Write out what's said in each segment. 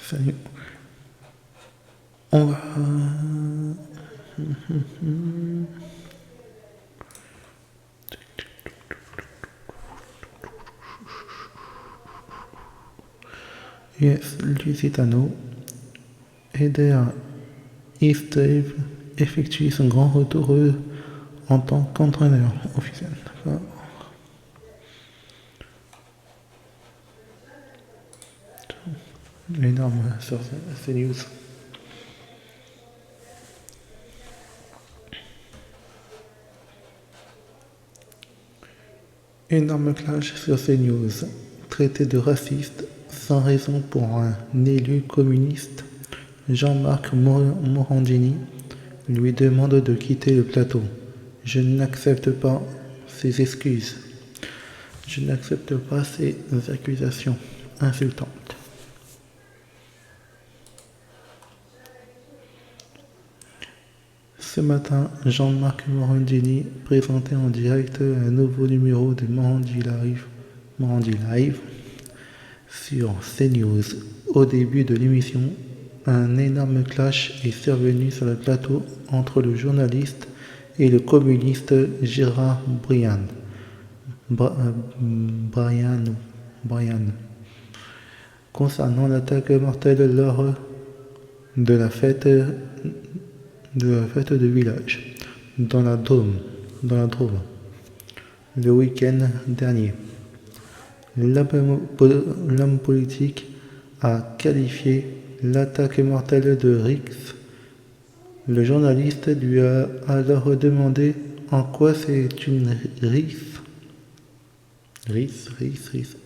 Salut. On va... Yes, Lusitano, aider à East Dave effectuer son grand retour en tant qu'entraîneur officiel. Énorme sur CNews. Énorme clash sur CNews. Traité de raciste sans raison pour un élu communiste. Jean-Marc Morandini lui demande de quitter le plateau. Je n'accepte pas ces excuses. Je n'accepte pas ces accusations insultantes. Ce matin, Jean-Marc Morandini présentait en direct un nouveau numéro de Morandi Live sur CNews. Au début de l'émission, un énorme clash est survenu sur le plateau entre le journaliste et le communiste Gérard Brian. Concernant l'attaque mortelle lors de la fête de village dans la Drôme le week-end dernier. L'homme politique a qualifié l'attaque mortelle de Rix. Le journaliste lui a alors demandé en quoi c'est une Rix.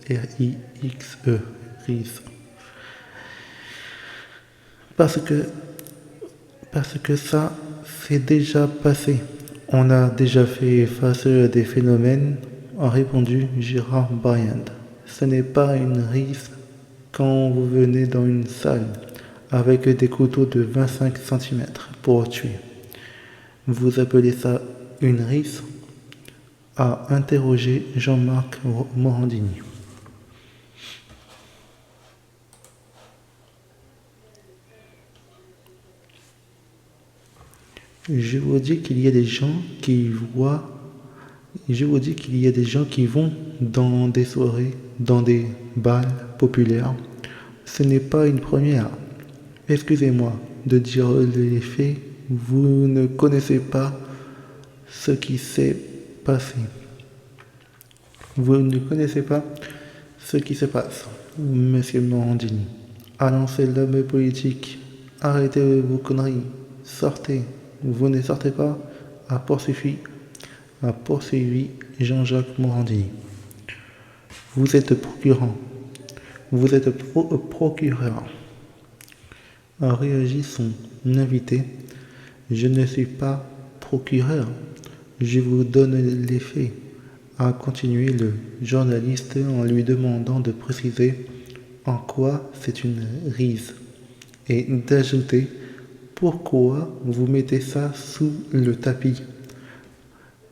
R-I-X-E. Rix. Parce que ça s'est déjà passé. On a déjà fait face à des phénomènes, a répondu Gérard Bryant. Ce n'est pas une risque quand vous venez dans une salle avec des couteaux de 25 cm pour tuer. Vous appelez ça une risque? A interrogé Jean-Marc Morandini. Je vous dis qu'il y a des gens qui vont dans des soirées, dans des bals populaires. Ce n'est pas une première. Excusez-moi de dire les faits, vous ne connaissez pas ce qui s'est passé. Vous ne connaissez pas ce qui se passe, monsieur Morandini, a lancé l'homme politique. Arrêtez vos conneries, sortez. Vous ne sortez pas, a poursuivi Jean-Jacques Morandini. Vous êtes procureur, a réagi son invité. Je ne suis pas procureur, je vous donne les faits, a continué le journaliste en lui demandant de préciser en quoi c'est une rise et d'ajouter pourquoi vous mettez ça sous le tapis.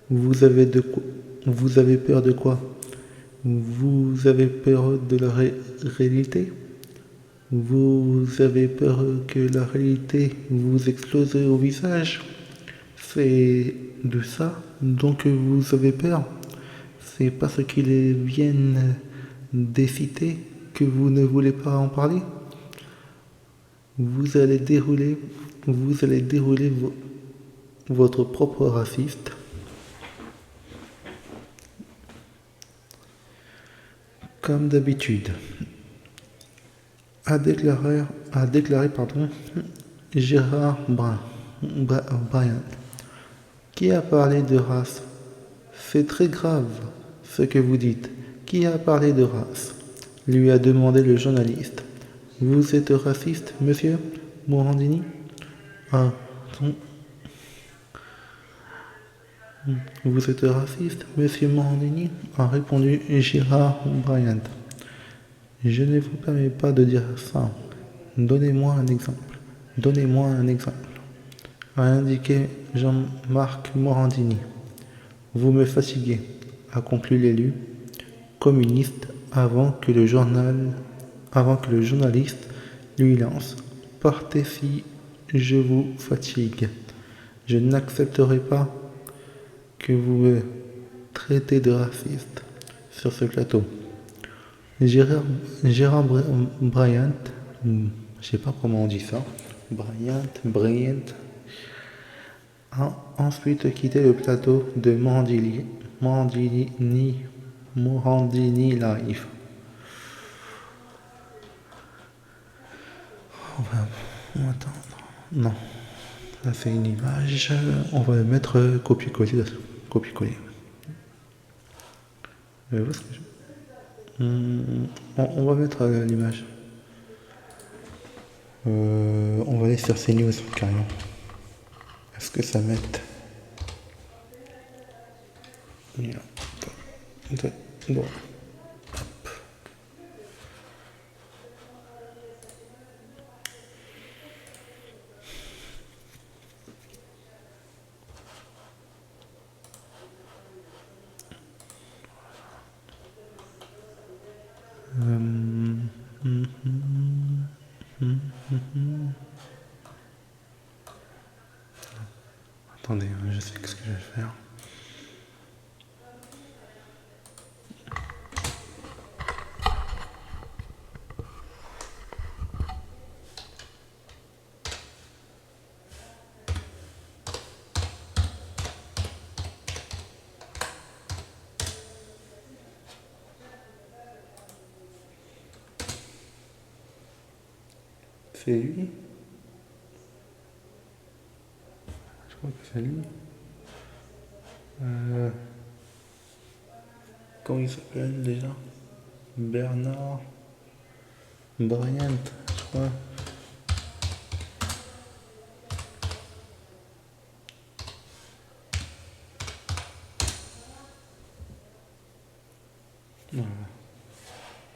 Vous avez peur de quoi? Vous avez peur de la réalité? Vous avez peur que la réalité vous explose au visage? C'est de ça dont vous avez peur? C'est parce qu'ils viennent décider que vous ne voulez pas en parler? Vous allez dérouler votre propre raciste. Comme d'habitude, a déclaré Gérard Bryant. Qui a parlé de race? C'est très grave ce que vous dites. Qui a parlé de race? Lui a demandé le journaliste. Vous êtes raciste, monsieur Morandini? Vous êtes raciste, monsieur Morandini? A répondu Gérard Bryant. Je ne vous permets pas de dire ça. Donnez-moi un exemple. A indiqué Jean-Marc Morandini. Vous me fatiguez, a conclu l'élu communiste avant que le journaliste Lui lance. Partez si je vous fatigue. Je n'accepterai pas que vous me traitez de raciste sur ce plateau. Gérard Bryant, je sais pas comment on dit ça, Bryant, a ensuite quitté le plateau de Morandini Live. Attends, non, ça c'est une image, on va le mettre copier-coller. On va mettre l'image. On va aller sur CNews carrément. Est-ce que ça met? Bon. Attendez, je sais ce que je vais faire. C'est lui? Je crois que c'est lui. Comment il s'appelle déjà? Bernard Bryant, je crois. Voilà.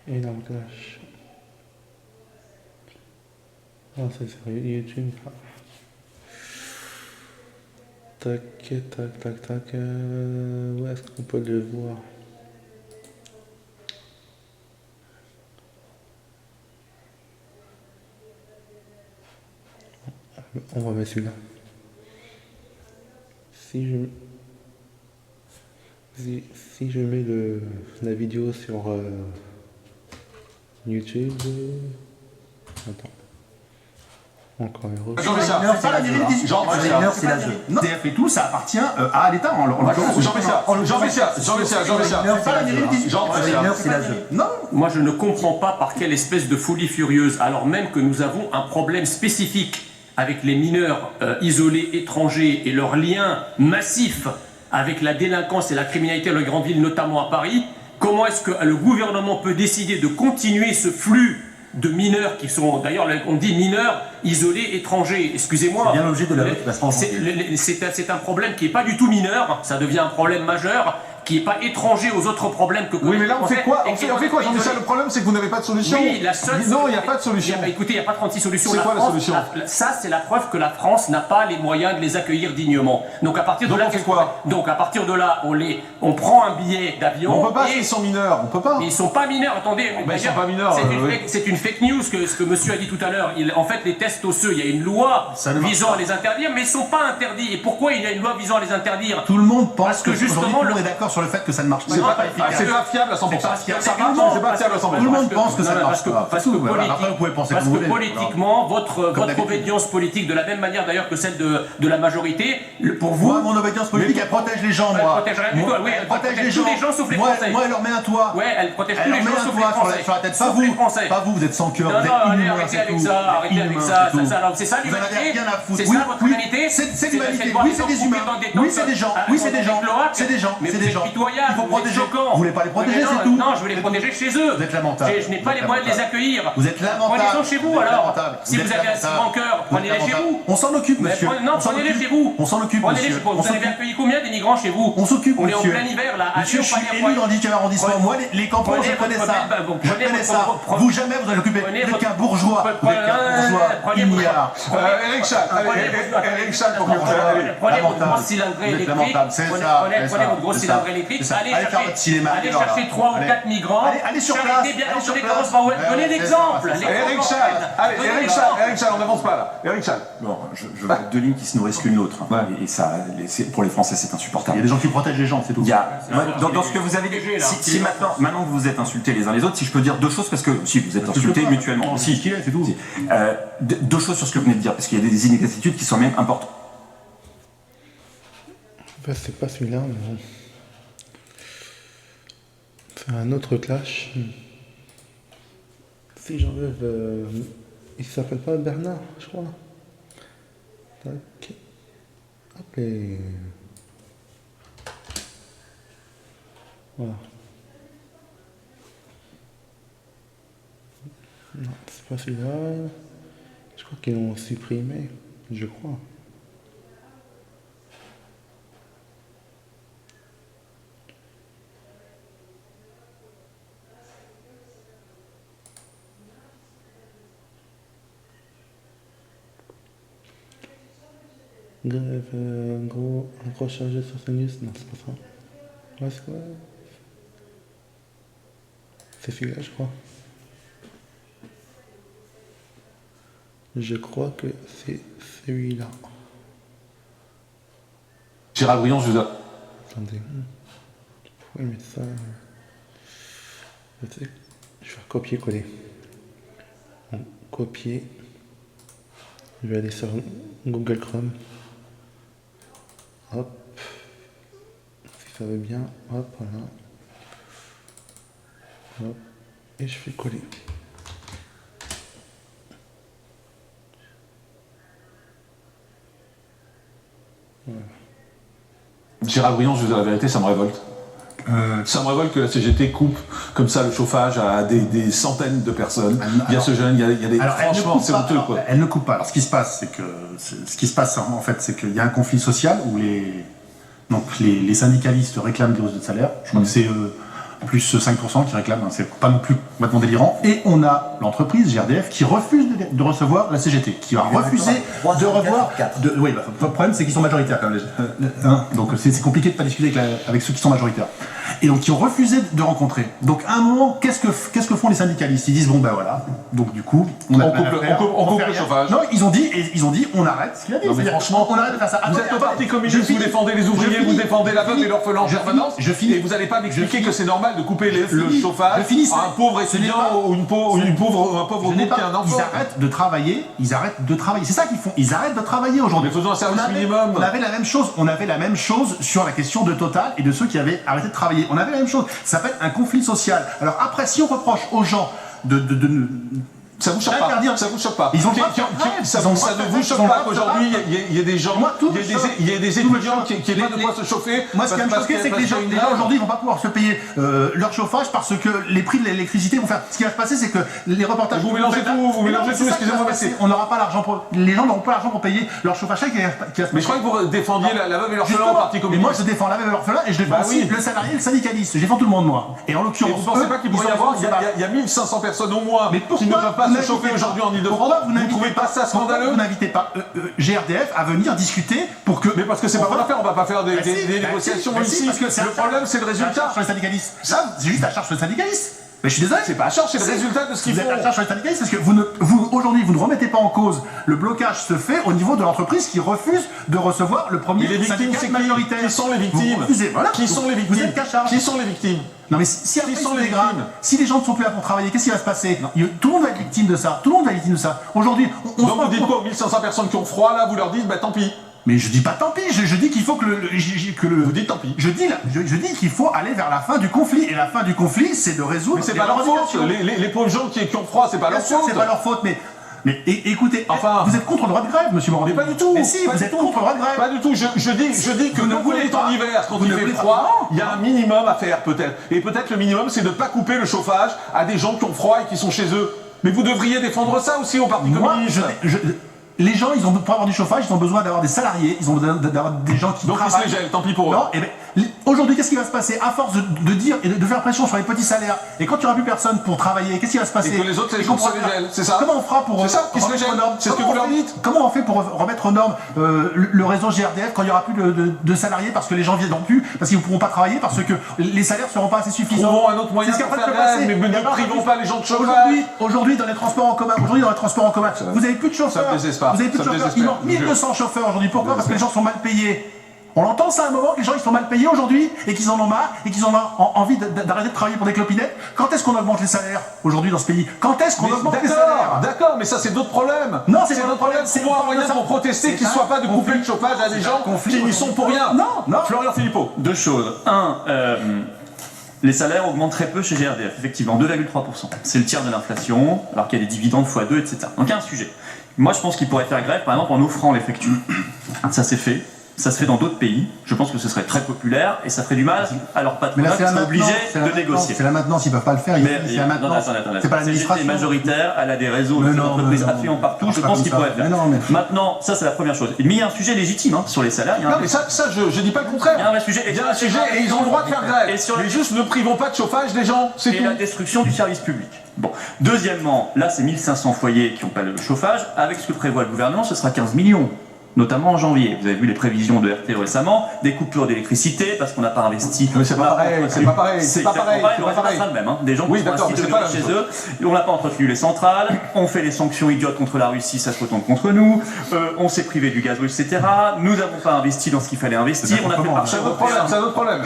Et langage. Ah, c'est sur YouTube. Tac. Où est-ce qu'on peut le voir? On va mettre celui-là. Si je mets la vidéo sur YouTube. Attends. Encore heureux. Jean-Michel, c'est la DF et tout, ça appartient à l'État. Jean-Michel, non. Moi, je ne comprends pas par quelle espèce de folie furieuse, alors même que nous avons un problème spécifique avec les mineurs isolés étrangers et leurs liens massifs avec la délinquance et la criminalité dans les grandes villes, notamment à Paris. Comment est-ce que le gouvernement peut décider de continuer ce flux de mineurs qui sont, d'ailleurs, on dit mineurs isolés étrangers, excusez-moi. C'est bien l'objet de la loi qui va se pencher. C'est un problème qui n'est pas du tout mineur, ça devient un problème majeur, qui n'est pas étranger aux autres problèmes que... Oui, mais là, on fait quoi, Jean-Michel? Le problème, c'est que vous n'avez pas de solution. Oui, la seule... Non, il n'y a pas de solution. Écoutez, il n'y a pas 36 solutions. C'est quoi la solution? Ça, c'est la preuve que la France n'a pas les moyens de les accueillir dignement. Donc, à partir de là... on fait quoi? Donc, à partir de là, on prend un billet d'avion... On ne peut pas, ils sont mineurs, on peut pas. Mais ils ne sont pas mineurs, attendez. Mais ils sont pas mineurs. C'est une fake news, ce que monsieur a dit tout à l'heure. En fait, les tests osseux, il y a une loi visant à les interdire, mais ils ne sont pas interdits. Et pourquoi il y a une loi visant à les interdire? Tout le monde pense Parce que justement, tout le monde est d'accord sur le fait que ça ne marche pas. C'est pas fiable à 100%. C'est pas Ça marche, mais c'est pas fiable à 100%. Tout le monde pense que ça ne marche pas. Parce que politiquement, votre obédience politique, de la même manière d'ailleurs que celle de la majorité, pour vous... Moi, mon obédience politique, elle protège les gens, moi. Elle protège rien du tout. Oui, elle protège tous les gens sauf les Français. Français. Moi, elle leur met un toit. Ouais, elle protège tous les gens sauf les Français. Sur la tête. Pas vous. Pas vous, vous êtes sans cœur. Non, allez, arrêtez avec ça. Arrêtez avec ça. C'est ça l'humanité. C'est ça votre humanité. C'est l'humanité. Oui, c'est des humains. Oui, c'est des gens. Oui, c'est des gens. C'est des gens. C'est des gens. Il faut protéger. Vous voulez pas les protéger, c'est tout. Non, je veux les protéger chez eux. Vous êtes lamentable. Je n'ai pas les moyens de les accueillir. Vous êtes lamentable. Prenez-les chez vous alors. Si vous avez un si grand cœur, prenez-les chez vous. On s'en occupe, monsieur. Non, prenez-les chez vous. On s'en occupe, monsieur. Vous avez accueilli combien des migrants chez vous? On s'occupe, monsieur. On est en plein hiver là. Monsieur, je suis élu dans le 10e arrondissement. Moi, les campagnes, je connais ça. Je connais ça. Vous, jamais vous allez occuper. Vous n'êtes qu'un bourgeois. Vous êtes qu'un bourgeois. Ignare. Eric Schall, pour Prenez votre gros cylindré électrique. Prenez votre gros cylindré électrique, C'est ça. Allez faire votre cinéma, allez alors, chercher 3 ou allez. 4 migrants. Allez sur Charité, place, bien allez sur entendu, place. commence par Ouais, donner c'est l'exemple. ça, c'est ça. Eric Schall, allez, Eric Schall, on n'avance pas là. Eric Schall. Bon, je vois deux lignes qui se nourrissent l'une l'autre. Ouais. Et ça, pour les Français, c'est Il y insupportable. a des gens qui protègent les gens, c'est tout. Il y a, dans ce que vous avez dit, si maintenant que vous vous êtes insultés les uns les autres, si je peux dire deux choses, parce que si vous êtes insultés mutuellement, Si, c'est tout. si. Deux choses sur ce que vous venez de dire, parce qu'il y a des inexactitudes qui sont même importantes. Enfin, c'est pas celui-là, mais bon. C'est un autre clash. Si j'enlève... il s'appelle pas Bernard, je crois. Tac. Hop et... Voilà. Non, c'est pas celui-là. Je crois qu'ils l'ont supprimé. Je crois. Grève, gros, un gros chargé sur CNews. Non, c'est pas ça. Ouais, c'est quoi? C'est celui-là, je crois. Je crois que c'est celui-là. Gérald Briand, je vous ai... Attendez. Pourquoi mettre ça? Je vais faire copier-coller. Bon, copier. Je vais aller sur Google Chrome. Hop. Si ça veut bien. Hop, voilà. Hop. Et je fais coller. Voilà. Gérald Briand, je vous dis la vérité, ça me révolte. Ça me révolte que la CGT coupe comme ça le chauffage à des centaines de personnes. Il y a ce jeune, il y a des... Alors, franchement, c'est honteux, quoi. Elle ne coupe pas. Alors, ce qui se passe, en fait, c'est qu'il y a un conflit social où les syndicalistes réclament des hausses de salaire. Je crois que c'est plus 5% qui réclament, hein, c'est pas non plus complètement délirant. Et on a l'entreprise GRDF qui refuse de recevoir la CGT, qui a refusé de revoir. Oui, bah, le problème c'est qu'ils sont majoritaires quand même. Donc c'est compliqué de pas discuter avec ceux qui sont majoritaires. Et donc qui ont refusé de rencontrer. Donc à un moment, qu'est-ce que font les syndicalistes? Ils disent bon ben voilà. Donc du coup, On coupe le chauffage. Non, ils ont dit on arrête. Ce qu'il a dit. Non, mais C'est-à-dire, franchement, on arrête de faire ça. Vous êtes au Parti communiste, vous défendez les ouvriers, vous défendez la veuve et l'orphelin en permanence, et vous n'allez pas m'expliquer que c'est normal de couper le chauffage à un pauvre étudiant ou un pauvre couple qui a un enfant. Ils arrêtent de travailler. C'est ça qu'ils font. Ils arrêtent de travailler aujourd'hui. Mais faisons un service minimum. On avait la même chose sur la question de Total et de ceux qui avaient arrêté de travailler. On avait la même chose. Ça s'appelle un conflit social. Alors après, si on reproche aux gens ça vous choque pas? Ça vous choque pas? Ils ont ça ne vous choque pas qu'aujourd'hui il y ait des gens, il y ait des étudiants qui n'aient pas de quoi se chauffer? Moi, ce qui va me choquer, c'est que les gens aujourd'hui, ils vont pas pouvoir se payer leur chauffage parce que les prix de l'électricité vont faire. Ce qui va se passer, c'est que les reportages. Vous mélangez tout. Excusez-moi, mais on n'aura pas l'argent les gens n'auront pas l'argent pour payer leur chauffage. Mais je crois que vous défendiez la veuve et l'orphelin en Parti communiste. Mais moi, je défends la veuve et l'orphelin et je défends aussi le salarié et le syndicaliste. Je défends tout le monde, moi. Et en l'occurrence, vous pensez pas qu'il pourrait y avoir, il y a 1500 personnes au moins qui ne peuvent pas se chauffer aujourd'hui en Ile-de-France? Vous ne trouvez pas ça scandaleux? Vous n'invitez pas GRDF à venir discuter pour que. Mais parce que c'est pas pour faire, on va pas faire des négociations ici. Le problème, c'est le résultat. Sur les syndicalistes. Ça, c'est juste à charge sur les syndicalistes. Mais je suis désolé. C'est pas à charge, c'est le résultat de ce qu'ils font. Vous êtes à charge sur les syndicalistes parce que aujourd'hui, vous ne remettez pas en cause. Le blocage se fait au niveau de l'entreprise qui refuse de recevoir le premier syndicat majoritaire. Qui sont les victimes? Qui sont les victimes? Vous êtes qu'à charge. Qui sont les victimes? Non mais si les gens ne sont plus là pour travailler, qu'est-ce qui va se passer? Tout le monde va être victime de ça. Tout le monde va être victime de ça. Aujourd'hui, donc vous dites quoi aux 1500 personnes qui ont froid là, vous leur dites bah tant pis. Mais je dis pas tant pis, je dis qu'il faut que Vous dites tant pis. Je dis qu'il faut aller vers la fin du conflit. Et la fin du conflit, c'est de résoudre. Mais c'est pas leur faute. Les pauvres gens qui ont froid, c'est pas leur faute. C'est pas leur faute, mais écoutez, enfin, vous êtes contre le droit de grève, monsieur Morandini? Mais pas du tout. Mais si, vous êtes contre le droit de grève. Pas du tout. Je dis que quand on est en hiver, quand il fait froid, il y a un minimum à faire peut-être. Et peut-être le minimum, c'est de ne pas couper le chauffage à des gens qui ont froid et qui sont chez eux. Mais vous devriez défendre ça aussi au Parti communiste. les gens, pour avoir du chauffage, ils ont besoin d'avoir des salariés, ils ont besoin d'avoir des gens qui travaillent. Donc ils se les gèlent, tant pis pour eux. Non, aujourd'hui, qu'est-ce qui va se passer? À force de dire et de faire pression sur les petits salaires, et quand il n'y aura plus personne pour travailler, qu'est-ce qui va se passer? Et que les autres, les gens se les gèlent, c'est ça? Comment on fera pour c'est ça, qui se les gèlent. C'est ce que vous leur dites? Comment on fait pour remettre aux normes le réseau GRDF quand il n'y aura plus de salariés parce que les gens viendront plus, parce qu'ils ne pourront pas travailler, parce que les salaires ne seront pas assez suffisants? Trouvons un autre moyen pour faire grève, mais ne privons pas les gens de chauffage. Aujourd'hui, dans les transports en commun, vous n'avez plus de chauffeurs. Ça me désespère. Vous avez plus de chauffeurs. Il manque 1200 chauffeurs aujourd'hui. Pourquoi? Parce que les gens sont mal payés. On l'entend ça à un moment, que les gens ils sont mal payés aujourd'hui et qu'ils en ont marre et qu'ils ont envie d'arrêter de travailler pour des clopinettes. Quand est-ce qu'on augmente les salaires aujourd'hui dans ce pays? Quand est-ce qu'on augmente les salaires? D'accord, mais ça c'est d'autres problèmes. Non, c'est d'autres problèmes. Trouvons un moyen pour protester qu'il ne soit pas de couper le chauffage à des gens qui n'y sont pour rien. Non. Florian Philippot. Deux choses. Un, les salaires augmentent très peu chez GRDF, effectivement, 2,3%. C'est le tiers de l'inflation, alors qu'il y a des dividendes x2, etc. Donc il y a un sujet. Moi je pense qu'ils pourraient faire grève, par exemple, en offrant l'effectu. Ça s'est fait. Ça se fait dans d'autres pays. Je pense que ce serait très populaire et ça ferait du mal à leurs patrons qui sont obligés de négocier. C'est la maintenance, ils peuvent pas le faire. C'est la maintenance. C'est pas l'administration. Majoritaire, elle a des réseaux d'entreprises affluents partout. Je pense qu'ils pourraient faire. Maintenant, ça c'est la première chose. Mais il y a un sujet légitime sur les salaires. Non, mais ça, je dis pas le contraire. Il y a un vrai sujet. Il y a un sujet et ils ont le droit de faire grève. Mais juste ne privons pas de chauffage des gens. C'est tout. Et la destruction du service public. Bon. Deuxièmement, là c'est 1500 foyers qui n'ont pas le chauffage. Avec ce que prévoit le gouvernement, ce sera 15 millions. Notamment en janvier. Vous avez vu les prévisions de RTE récemment, des coupures d'électricité parce qu'on n'a pas investi. Mais c'est pas pareil, c'est pas pareil, c'est pas pareil. Le résultat sera le même. Des gens qui sont assis chez eux, on n'a pas entretenu les centrales, on fait les sanctions idiotes contre la Russie, ça se retourne contre nous, on s'est privé du gaz russe, etc. Nous n'avons pas investi dans ce qu'il fallait investir, on a fait le marché européen. C'est un autre problème,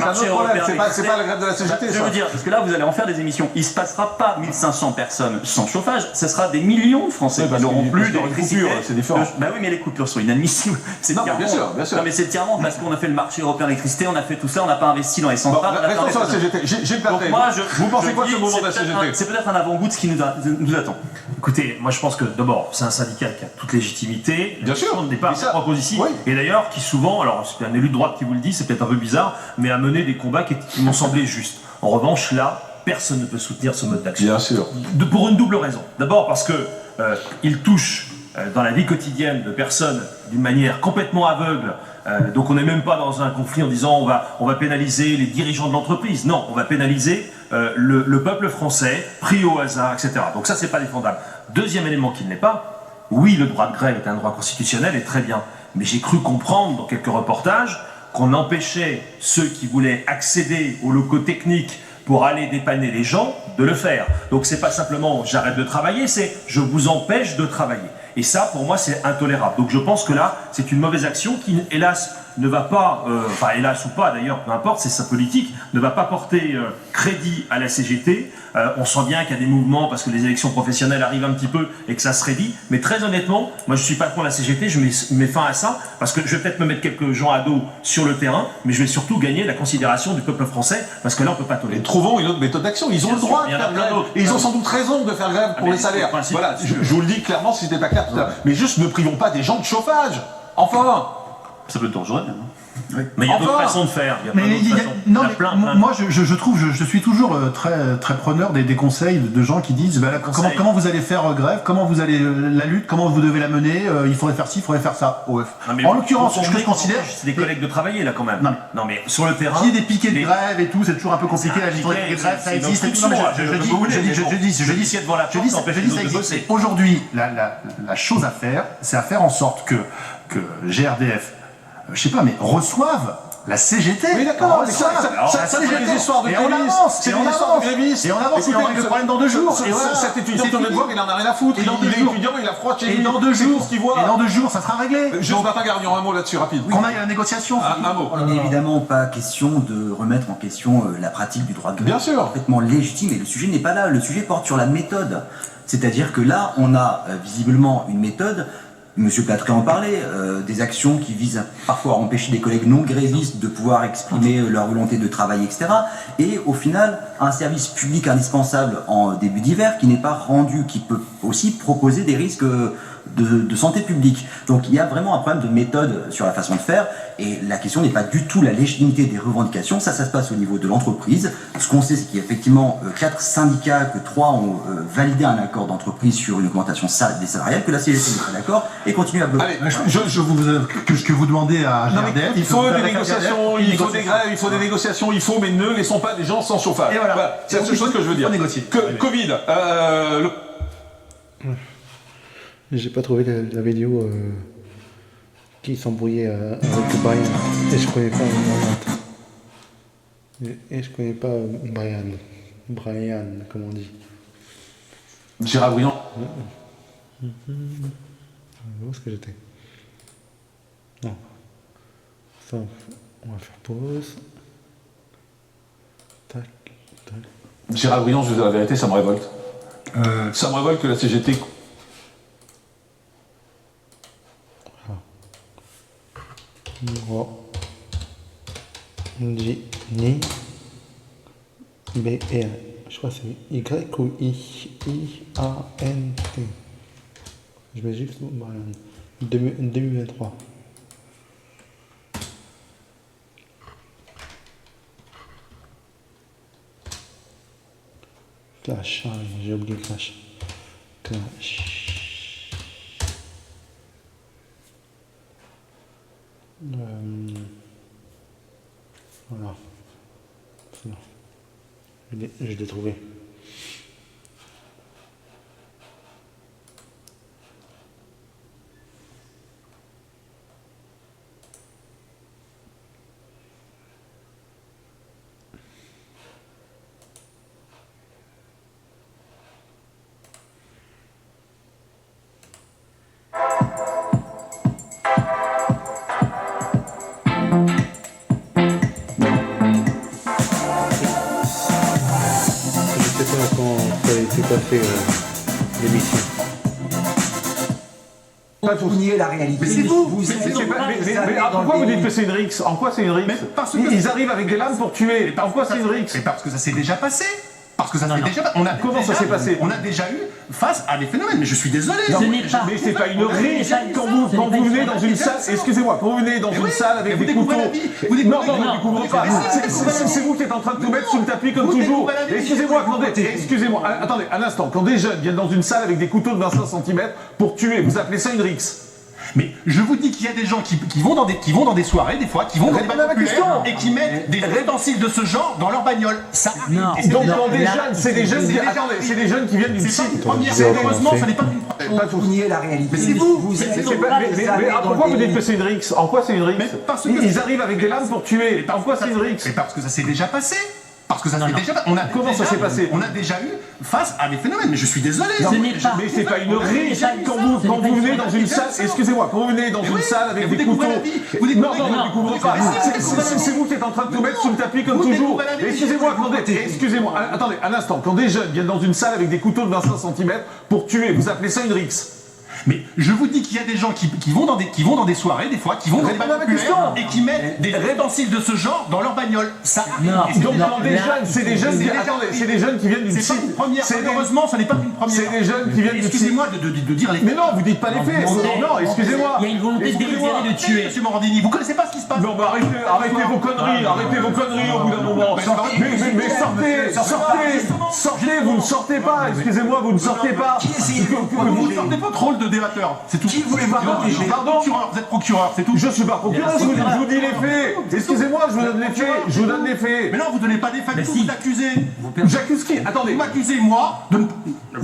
c'est pas la grève de la CGT. Je veux dire, parce que là vous allez en faire des émissions. Il ne se passera pas 1500 personnes sans chauffage, ce sera des millions de Français qui n'auront plus d'électricité. C'est différent. Bah oui, mais les coupures sont inadmissibles. Non, bien sûr. Non, mais c'est le tiers-monde parce qu'on a fait le marché européen de l'électricité, on a fait tout ça, on n'a pas investi dans les centrales. Restons sur la CGT. Gilles Platet, vous pensez quoi de ce mouvement de la CGT? C'est peut-être un avant-goût de ce qui nous attend. Écoutez, moi je pense que d'abord, c'est un syndicat qui a toute légitimité. Bien sûr. De départ, propose ici. Oui. Et d'ailleurs, qui souvent, alors c'est un élu de droite qui vous le dit, c'est peut-être un peu bizarre, mais a mené des combats qui m'ont semblé justes. En revanche, là, personne ne peut soutenir ce mode d'action. Bien sûr. Pour une double raison. D'abord parce que il touche dans la vie quotidienne de personnes d'une manière complètement aveugle. Donc on n'est même pas dans un conflit en disant on va pénaliser les dirigeants de l'entreprise. Non, on va pénaliser le peuple français, pris au hasard, etc. Donc ça, c'est pas défendable. Deuxième élément qui ne l'est pas, oui, le droit de grève est un droit constitutionnel et très bien. Mais j'ai cru comprendre dans quelques reportages qu'on empêchait ceux qui voulaient accéder aux locaux techniques pour aller dépanner les gens de le faire. Donc c'est pas simplement j'arrête de travailler, c'est je vous empêche de travailler. Et ça, pour moi, c'est intolérable. Donc je pense que là, c'est une mauvaise action qui, hélas, ne va pas, enfin hélas ou pas d'ailleurs, peu importe, c'est sa politique, ne va pas porter crédit à la CGT. On sent bien qu'il y a des mouvements parce que les élections professionnelles arrivent un petit peu et que ça se raidit. Mais très honnêtement, moi je suis pas contre la CGT, je mets fin à ça parce que je vais peut-être me mettre quelques gens à dos sur le terrain, mais je vais surtout gagner la considération du peuple français parce que là on peut pas tolérer. Et trouvons une autre méthode d'action. Ils ont le droit de faire grève. Et ils ont sans doute raison de faire grève pour les salaires. Voilà, je vous le dis clairement si c'était pas clair tout à l'heure. Mais juste ne privons pas des gens de chauffage. Enfin. Ça peut être dangereux. Oui. Mais il y a d'autres façons de faire. Moi, je trouve, je suis toujours très preneur des conseils de gens qui disent comment vous allez faire grève, comment vous allez la lutte, comment vous devez la mener, il faudrait faire ci, il faudrait faire ça. En l'occurrence, je considère. C'est des collègues de travailler là quand même. Non mais sur le terrain. Il y a des piquets de grève et tout, c'est toujours un peu compliqué. La gestion des grèves, ça existe. Je dis ça existe. Aujourd'hui, la chose à faire, c'est à faire en sorte que GRDF, je sais pas, mais reçoivent la CGT. Oui, d'accord, mais ça c'est des histoires de grévistes. C'est des histoires de grévistes. Et on avance, on règle le problème dans 2 jours. Cet étudiant qui vient de voir, il en a rien à foutre. Il est étudiant, il a froid chez lui. Et dans 2 jours, ça sera réglé. Juste, Martin Gagnon, un mot là-dessus, rapide. Qu'on aille à la négociation. Un mot. Il n'est évidemment pas question de remettre en question la pratique du droit de grève. Bien sûr. Parfaitement légitime, et le sujet n'est pas là. Le sujet porte sur la méthode. C'est-à-dire que là, on a visiblement une méthode. Monsieur Platet en parlait, des actions qui visent parfois à empêcher des collègues non grévistes de pouvoir exprimer leur volonté de travailler, etc. Et au final, un service public indispensable en début d'hiver qui n'est pas rendu, qui peut aussi proposer des risques de santé publique. Donc il y a vraiment un problème de méthode sur la façon de faire, et la question n'est pas du tout la légitimité des revendications, ça se passe au niveau de l'entreprise. Ce qu'on sait, c'est qu'il y a effectivement 4 syndicats, que 3 ont validé un accord d'entreprise sur une augmentation des salariales, que la CGT n'est pas d'accord et continue à bloquer. Allez, ce que vous demandez à GRDF, il faut des négociations, il faut des grèves, il faut des négociations, mais ne laissons pas des gens sans chauffage. Et voilà. C'est la seule chose que je veux dire. Covid, J'ai pas trouvé la vidéo qui s'embrouillait avec Brian. Et je connais pas Brian. Et je connais pas Brian. Brian, comme on dit. Gérard Briand. Où est-ce que j'étais? Non. Ça, on va faire pause. Tac, tac. Gérard Briand, je vous dis la vérité, ça me révolte. Ça me révolte que la CGT... Ni B-R. Je crois que c'est Y ou I-A-N-T. Je mets juste Brian. 2023. Clash, ah, j'ai oublié Clash. Clash. Voilà. C'est bon. Je l'ai trouvé. L'émission. Vous niez la réalité. Mais c'est vous. Pourquoi vous dites que c'est une rixe? En quoi c'est une rixe? Ils arrivent avec des lames pour tuer. En quoi c'est une rixe? C'est parce que ça s'est déjà passé. Parce que ça s'est déjà passé. Comment ça s'est passé? On a déjà eu face à des phénomènes, mais je suis désolé. Mais c'est pas une rixe quand vous venez dans une salle. Excusez-moi, quand vous venez dans une salle avec des couteaux. Non, ne découvrez pas. C'est vous qui êtes en train de tout mettre sous le tapis comme toujours. Excusez-moi, attendez un instant. Quand des jeunes viennent dans une salle avec des couteaux de 25 cm pour tuer, vous appelez ça une rixe? Mais je vous dis qu'il y a des gens qui vont dans des soirées, des fois, qui vont dans des bals populaires et qui mettent des ustensiles de ce genre dans leur bagnole. Ça arrive. Donc quand des jeunes, c'est des jeunes qui viennent d'une C'est pas une première, malheureusement, ça n'est pas une première. Vous niez la réalité. Mais c'est vous. Mais pourquoi vous dites que c'est une rixe? En quoi c'est une rixe? Ils arrivent avec des lames pour tuer. En quoi c'est une rixe? C'est parce que ça s'est déjà passé. Parce que ça s'est déjà passé. Comment ça s'est passé? On a déjà eu face à des phénomènes, mais je suis désolé. Mais c'est pas une rixe quand vous venez dans une salle. Excusez-moi, quand vous venez dans une salle avec des couteaux. Non, ne découvrez pas. C'est vous qui êtes en train de tout mettre sous le tapis comme toujours. Excusez-moi, attendez un instant. Quand des jeunes viennent dans une salle avec des couteaux de 25 cm pour tuer, vous appelez ça une rixe? Mais je vous dis qu'il y a des gens qui vont dans des soirées, des fois, qui vont dans des bals populaires et qui mettent des ustensiles de ce genre dans leur bagnole. Ça arrive. Donc quand des jeunes, c'est des jeunes qui viennent d'une C'est pas une première. Malheureusement, ça n'est pas une première. C'est des jeunes qui viennent d'une Excusez-moi de dire les. Mais non, vous dites pas les faits. Non, excusez-moi. Il y a une volonté délibérée de tuer. Monsieur Morandini, vous connaissez pas ce qui se passe? Non, bah arrêtez vos conneries au bout d'un moment. Mais sortez, vous ne sortez pas. Excusez-moi, vous ne sortez pas. Vous ne sortez pas trop de débatteur. C'est tout. Qui voulez pas protéger? Pardon? Vous êtes procureur, c'est tout. Je suis pas procureur, je vous dis les faits. Excusez-moi, je vous donne les faits. Mais non, vous donnez pas des faits, vous accusez. J'accuse qui? Attendez. Vous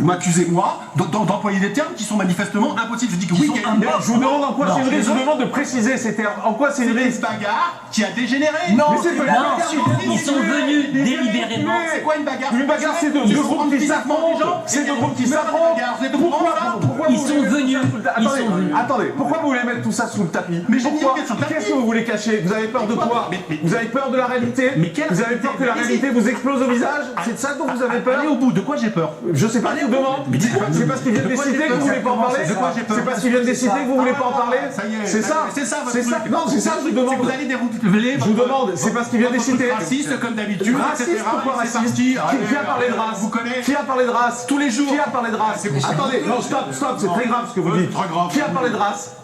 m'accusez moi d'employer des termes qui sont manifestement impossibles. Je dis que oui, je vous demande en quoi c'est une rixe. Je vous demande de préciser ces termes. En quoi c'est une rixe? une bagarre qui a dégénéré. Non, mais c'est pas une bagarre. Ils sont venus délibérément. C'est quoi une bagarre? Une bagarre, c'est deux groupes qui s'affrontent. C'est deux groupes qui s'affrontent. Pourquoi Ils sont venus. Attendez, pourquoi vous voulez mettre tout ça sous le tapis? Mais j'ai pourquoi? mis sur le tapis. Qu'est-ce que vous voulez cacher? Vous avez peur de quoi? Vous avez peur de la réalité? Vous avez peur que la réalité vous explose au visage? C'est de ça dont vous avez peur? Allez au bout, de quoi j'ai peur? Je sais pas, je vous demande. C'est parce qu'ils viennent des cités que vous voulez pas en parler? C'est parce qu'ils viennent des cités que vous voulez pas en parler? C'est ça? C'est ça, Non, c'est ça que je vous demande. Vous allez dérouler. Je vous demande, c'est parce qu'ils viennent des cités. Raciste comme d'habitude. Raciste, pourquoi raciste? Qui a parlé de race? Vous connaissez? Qui a parlé de race? Tous les jours. Qui a parlé de race? Attendez, non, stop, c'est très grave grave ce que vous dites. Très grave. Qui a parlé de race?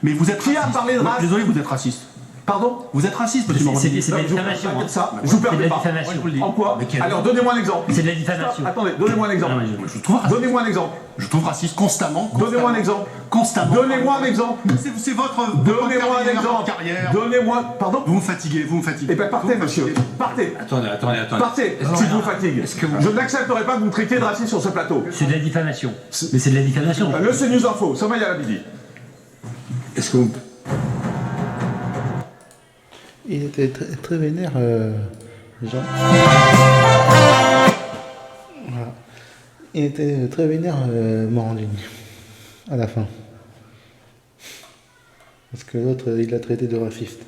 Mais vous êtes Qui a raciste. parlé de race? Désolé, vous êtes raciste. Pardon? Vous êtes raciste, monsieur Morandini. C'est de la diffamation. Comme hein. ça, je vous C'est de permets la pas. diffamation. En quoi? Alors donnez-moi un exemple. C'est de la diffamation. Attendez, donnez-moi un exemple. Non, mais Je trouve raciste. Donnez-moi un exemple. Je trouve raciste constamment. Donnez-moi un exemple. Constamment. Donnez-moi un exemple. C'est votre Donnez-moi un carrière, exemple. votre carrière. Donnez-moi. Pardon? Vous me fatiguez, vous me fatiguez. Eh bien partez, monsieur. Partez. Attendez. Partez, si je vous fatigue. Je n'accepterai pas que vous me traitiez de raciste sur ce plateau. C'est de la diffamation. Mais c'est de la diffamation. Le CNews Info, Somaya Labidi. Est-ce que vous... Il était très vénère, Jean. Voilà. Il était très vénère, Morandini, à la fin. Parce que l'autre, il l'a traité de raciste.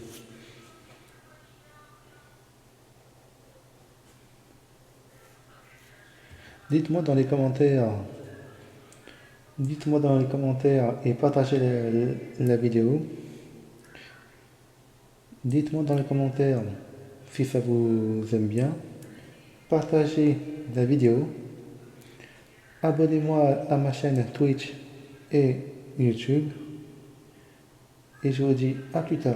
Dites-moi dans les commentaires et partagez la vidéo. Dites-moi dans les commentaires si ça vous aime bien. Partagez la vidéo. Abonnez-moi à ma chaîne Twitch et YouTube. Et je vous dis à plus tard.